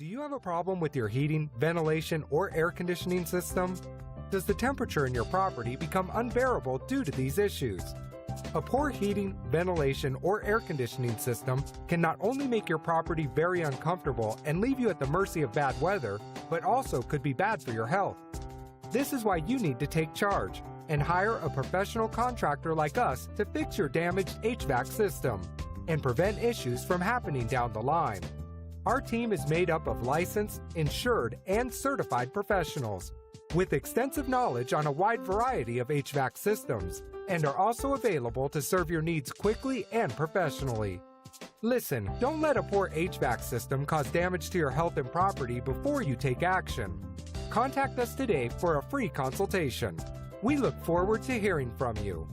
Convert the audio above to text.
Do you have a problem with your heating, ventilation, or air conditioning system? Does the temperature in your property become unbearable due to these issues? A poor heating, ventilation, or air conditioning system can not only make your property very uncomfortable and leave you at the mercy of bad weather, but also could be bad for your health. This is why you need to take charge and hire a professional contractor like us to fix your damaged HVAC system and prevent issues from happening down the line. Our team is made up of licensed, insured, and certified professionals with extensive knowledge on a wide variety of HVAC systems and are also available to serve your needs quickly and professionally. Listen, don't let a poor HVAC system cause damage to your health and property before you take action. Contact us today for a free consultation. We look forward to hearing from you.